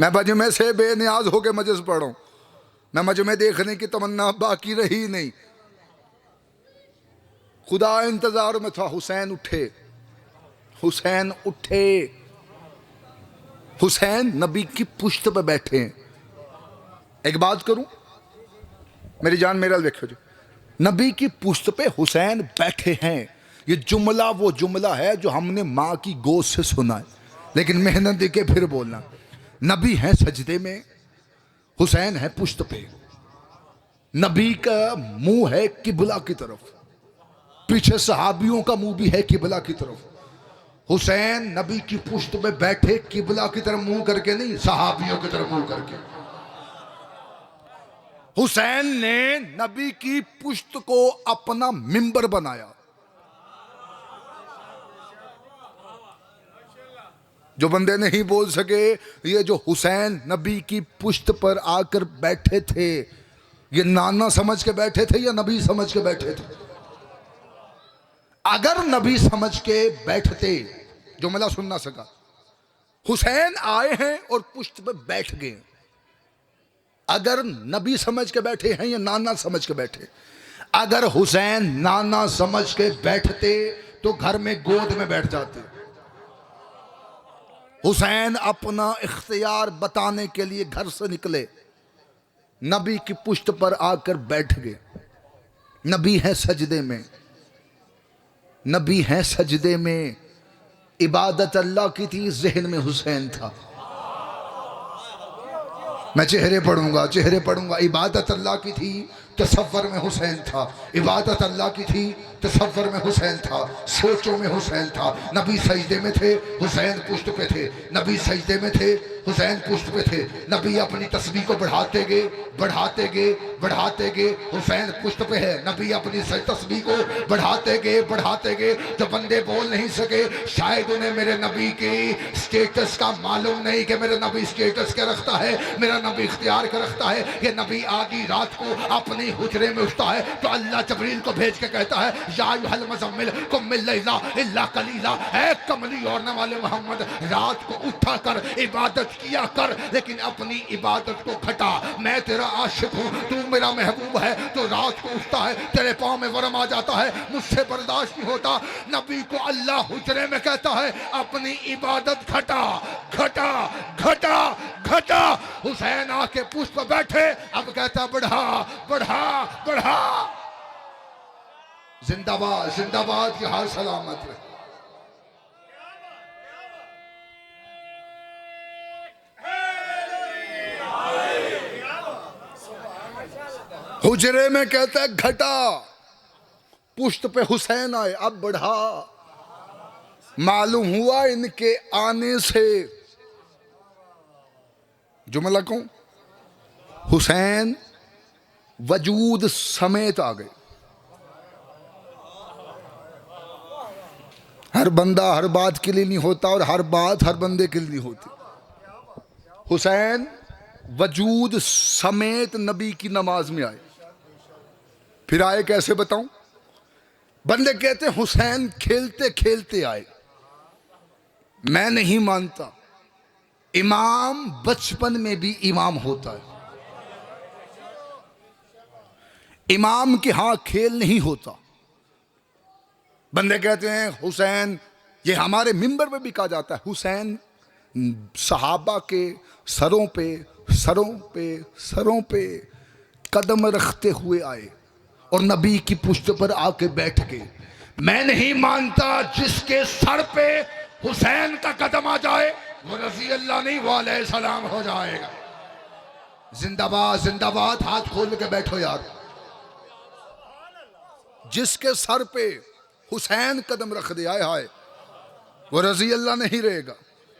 मैं मजमे से बेनियाज होके मजलिस पढ़ा हूं, मैं मजमे देखने की तमन्ना बाकी रही नहीं। खुदा इंतजार में था। हुसैन उठे, हुसैन उठे, हुसैन नबी की पुश्त पे बैठे हैं। एक बात करूं मेरी जान, मेरा देखो जी, नबी की पुश्त पे हुसैन बैठे हैं। ये जुमला वो जुमला है जो हमने माँ की गोद से सुना है, लेकिन मेहनत देके फिर बोलना। नबी है सजदे में, हुसैन है पुश्त पे। नबी का मुंह है किबला की तरफ, पीछे सहाबियों का मुंह भी है किबला की तरफ। हुसैन नबी की पुश्त पे बैठे, किबला की तरफ मुंह करके नहीं, सहाबियों की तरफ मुंह करके। हुसैन ने नबी की पुश्त को अपना मिंबर बनाया। जो बंदे नहीं बोल सके ये जो हुसैन नबी की पुश्त पर आकर बैठे थे, ये नाना समझ के बैठे थे या नबी समझ के बैठे थे? अगर नबी समझ के बैठते, जुमला सुन ना सका, हुसैन आए हैं और पुश्त पे बैठ गए। अगर नबी समझ के बैठे हैं या नाना समझ के बैठे, अगर हुसैन नाना समझ के बैठते तो घर में गोद में बैठ जाते। हुसैन अपना इख्तियार बताने के लिए घर से निकले, नबी की पुश्त पर आकर बैठ गए। नबी है सजदे में, नबी है सजदे में। इबादत अल्लाह की थी, जहन में हुसैन था। मैं चेहरे पढ़ूंगा, चेहरे पढ़ूंगा। इबादत अल्लाह की थी, तसव्वुर में हुसैन था। इबादत अल्लाह की थी, तसव्वुर में हुसैन था, सोचों में हुसैन था। नबी सजदे में थे, हुसैन पुश्त पे थे। नबी सजदे में थे, हुसैन पुश्त पे थे। नबी अपनी तस्बीह को बढ़ाते गए, बढ़ाते गए, बढ़ाते गए। हुसैन पुश्त पे है, नबी अपनी तस्बीह को बढ़ाते गए, बढ़ाते गए। जो बंदे बोल नहीं सके, शायद उन्हें मेरे नबी की स्टेटस का मालूम नहीं कि मेरा नबी स्टेटस क्या रखता है, मेरा नबी इख्तियार क्या रखता है। ये नबी आधी रात को अपनी हुजरे में उठता है तो अल्लाह जबरील को भेज के कहता है, या अय्युहल मुज़म्मिल कुम लैला इल्ला कलीला, ऐ कमली ओढ़ने वाले मोहम्मद, रात को उठा कर इबादत किया कर, लेकिन अपनी इबादत को घटा। मैं तेरा आशिक हूँ, तू मेरा महबूब है, तो रात को उठता है, तेरे पाँव में वरम आ जाता है, मुझसे बर्दाश्त नहीं होता। नबी को अल्लाह हुजरे में कहता है, अपनी इबादत घटा, घटा, घटा, घटा। हुसैन आके पुष्प पर बैठे, अब कहता बढ़ा, बढ़ा, बढ़ा। जिंदाबाद, जिंदाबाद की हाल सलामत रहे। हुजरे में कहता है घटा, पुश्त पे हुसैन आए, अब बढ़ा। मालूम हुआ इनके आने से, जुमला कहूं, हुसैन वजूद समेत आ गए। हर बंदा हर बात के लिए नहीं होता और हर बात हर बंदे के लिए नहीं होती। हुसैन वजूद समेत नबी की नमाज में आए। फिर आए कैसे बताऊं? बंदे कहते हुसैन खेलते खेलते आए। मैं नहीं मानता, इमाम बचपन में भी इमाम होता है। इमाम के हां खेल नहीं होता। बंदे कहते हैं हुसैन, ये हमारे मिंबर पे भी कहा जाता है, हुसैन सहाबा के सरों पे, सरों पे, सरों पे कदम रखते हुए आए और नबी की पुश्त पर आके बैठ गए। मैं नहीं मानता जिसके सर पे हुसैन का कदम आ जाए वो रजी अल्लाह नहीं, वो अलैहि सलाम हो जाएगा। जिंदाबाद, जिंदाबाद। हाथ खोल के बैठो यार। जिसके सर पे हुसैन कदम रख दिया है वो रजी अल्लाह नहीं रहेगा,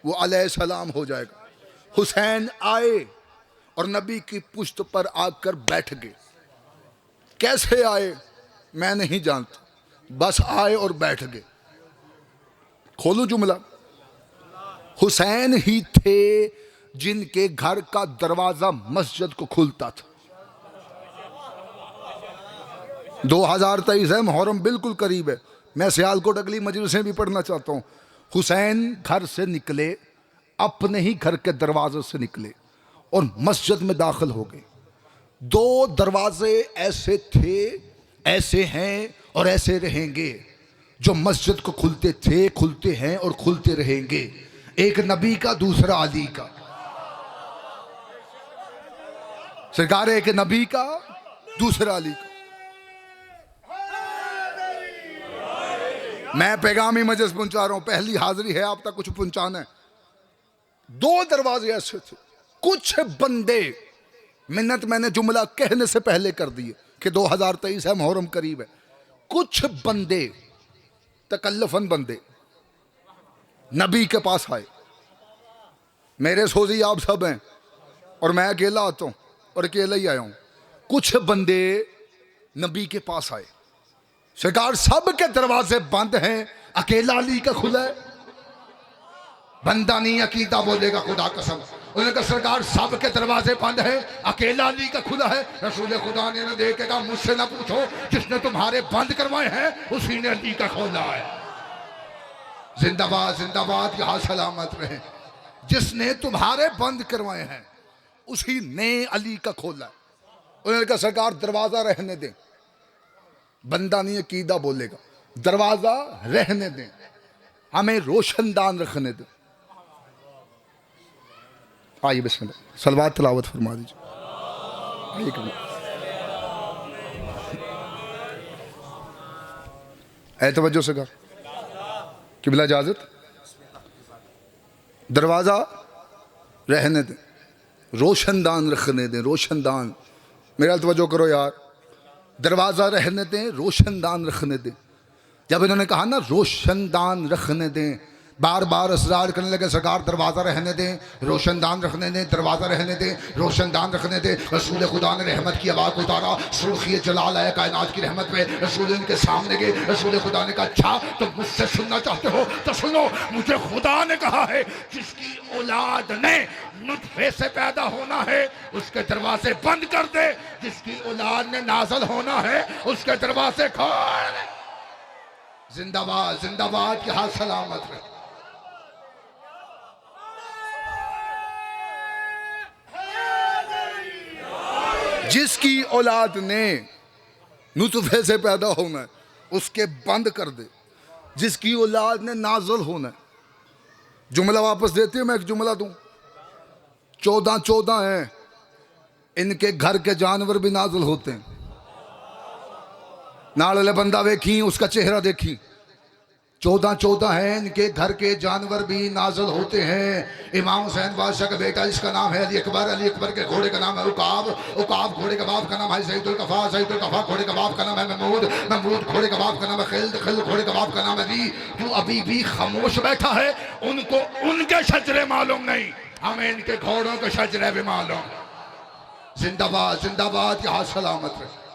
वो अलैहि सलाम हो जाएगा। हुसैन आए और नबी की पुश्त पर आकर बैठ गए। कैसे आए मैं नहीं जानता, बस आए और बैठ गए। खोलो जुमला। हुसैन ही थे जिनके घर का दरवाजा मस्जिद को खुलता था। 2023 है, मुहर्रम बिल्कुल करीब है। मैं सियालकोट अगली मजलिसें भी पढ़ना चाहता हूँ। हुसैन घर से निकले, अपने ही घर के दरवाजे से निकले और मस्जिद में दाखिल हो गए। दो दरवाजे ऐसे थे, ऐसे हैं और ऐसे रहेंगे जो मस्जिद को खुलते थे, खुलते हैं और खुलते रहेंगे। एक नबी का, दूसरा अली का। सरकार, एक नबी का, दूसरा अली का। मैं पैगामी मजलिस पहुंचा रहा हूं, पहली हाजिरी है, आप तक कुछ पहुंचाना है। दो दरवाजे ऐसे थे। कुछ बंदे, मिन्नत मैंने जुमला कहने से पहले कर दिए कि 2023 है, मुहर्रम करीब है। कुछ बंदे, तकल्लुफन बंदे, नबी के पास आए। मेरे सोजी आप सब हैं और मैं अकेला आता हूं और अकेला ही आया हूं। कुछ बंदे नबी के पास आए। सरकार, सब के दरवाजे बंद हैं, अकेला अली का खुला है। बंदा नहीं अकीदा बोलेगा, खुदा कसम। उन्होंने कहा सरकार सब के दरवाजे बंद हैं, अकेला अली का खुला है। रसूल खुदा ने देखेगा, मुझसे ना पूछो, जिसने तुम्हारे बंद करवाए हैं उसी ने अली का खोला है। जिंदाबाद जिंदाबाद, यहां सलामत रहे। जिसने तुम्हारे बंद करवाए हैं उसी ने अली का खोला है। उन्होंने कहा सरकार दरवाजा रहने दें, बंदा नहीं अकीदा बोलेगा, दरवाजा रहने दें, हमें रोशनदान रखने दें। आइए बिस्मिल्लाह, सलवात तिलावत फरमा दीजिए। आइए तवज्जो से कर, किबला इजाजत। दरवाजा रहने दें, रोशनदान रखने दें, रोशनदान। मेरा तवज्जो करो यार, दरवाजा रहने दें, रोशनदान रखने दें। जब इन्होंने कहा ना रोशनदान रखने दें, बार बार असरार करने लगे सरकार दरवाज़ा रहने दें, रोशनदान रखने दें, दरवाज़ा रहने दें, रोशनदान रखने दें। रसूल खुदा ने रहमत की आवाज़ उतारा, सुर्खी जलाल आया कायनात की रहमत पे। रसूल इनके सामने गए। रसूल खुदा ने कहा अच्छा तो मुझसे सुनना चाहते हो तो सुनो, मुझे खुदा ने कहा है जिसकी औलाद ने नुतफे से पैदा होना है उसके दरवाजे बंद कर दे, जिसकी औलाद ने नाज़िल होना है उसके दरवाजे खोल। जिंदाबाद जिंदाबाद, के हाथ सलामत रहे। जिसकी औलाद ने नुतफे से पैदा होना है उसके बंद कर दे, जिसकी औलाद ने नाज़िल होना है। जुमला वापस देती हूँ, मैं एक जुमला दूं। 14 हैं, इनके घर के जानवर भी नाज़िल होते हैं। नाले बंदा देखी, उसका चेहरा देखी। 14 हैं, इनके घर के जानवर भी नाज़िल होते हैं। इमाम हुसैन बादशाह का बेटा जिसका नाम है अली अकबर, अली अकबर के घोड़े का नाम है उकाब, उकाब घोड़े का बाप का नाम है ज़ैदुल कफ़ा, ज़ैदुल कफ़ा घोड़े का बाप का नाम है महमूद, महमूद घोड़े का बाप का नाम है खिल्द, खिल्द घोड़े का बाप का नाम है री। तू अभी भी खामोश बैठा है, उनको उनके शजरे मालूम नहीं, हमें इनके घोड़ों के शजरे भी मालूम। जिंदाबाद जिंदाबाद, यहाँ सलामत रहे।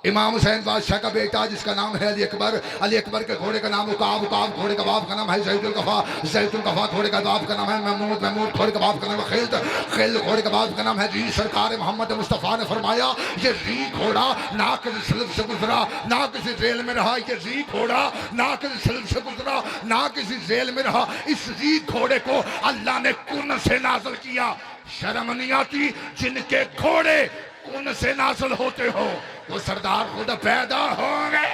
इमाम हुसैन बादशाह का बेटा जिसका नाम है अली अकबर, अली अकबर के घोड़े का नाम उकाब, उकाब घोड़े का बाप का नाम है ज़ैदुल कफ़ा, ज़ैदुल कफ़ा घोड़े का बाप का नाम है महमूद, महमूद घोड़े का बाप का नाम है खिल्द, खिल्द घोड़े का बाप का नाम है री। सरकार मोहम्मद मुस्तफ़ा ने फरमाया ये री घोड़ा ना किसी सल्ब से गुजरा, ना किसी जेल में रहा। ये री घोड़ा ना किसी सल्ब से गुजरा, ना किसी जेल में रहा। इस री घोड़े को अल्लाह ने कुन से नाज़िल किया। शर्म नहीं आती, जिनके घोड़े कुन से नाज़िल होते हो वो सरदार खुद पैदा होंगे।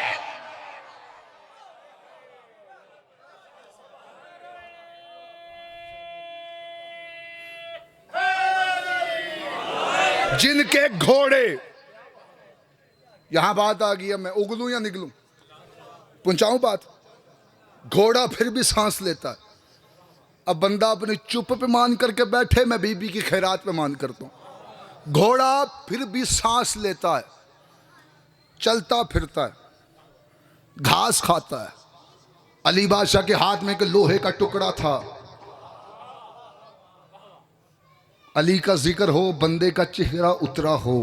जिनके घोड़े, यहां बात आ गई है, मैं उगलूं या निकलूं, पहुंचाऊं बात। घोड़ा फिर भी सांस लेता है। अब बंदा अपनी चुप पे मान करके बैठे, मैं बीबी की खैरात पे मान करता हूं। घोड़ा फिर भी सांस लेता है, चलता फिरता है, घास खाता है। अली बादशाह के हाथ में एक लोहे का टुकड़ा था। अली का जिक्र हो, बंदे का चेहरा उतरा हो,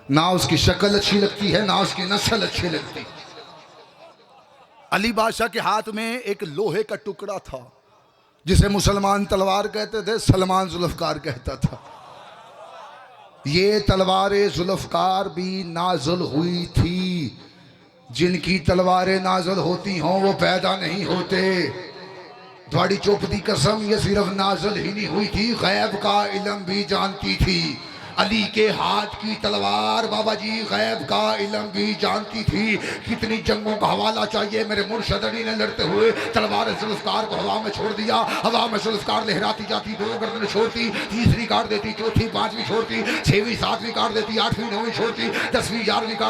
ना उसकी शक्ल अच्छी लगती है ना उसकी नस्ल अच्छी लगती। अली बादशाह के हाथ में एक लोहे का टुकड़ा था जिसे मुसलमान तलवार कहते थे, सलमान जुल्फकार कहता था। ये तलवारें जुल्फकार भी नाज़िल हुई थी। जिनकी तलवारें नाज़िल होती हों वो पैदा नहीं होते। थोड़ी चुप दी कसम, ये सिर्फ नाज़िल ही नहीं हुई थी, गैब का इल्म भी जानती थी। अली के हाथ की तलवार बाबा जी गैब का इल्म भी जानती थी। कितनी जंगों का हवाला चाहिए, मेरे मुर्शद अली ने लड़ते हुए तलवार जुल्फ़कार को हवा में छोड़ दिया। हवा में जुल्फ़कार लहराती जाती, दो गर्दन छोड़ती, तीसरी काट देती, चौथी पांचवी छोड़ती, छठवीं सातवीं काट देती, आठवीं नौवीं छोड़ती, 10वीं 11वीं काट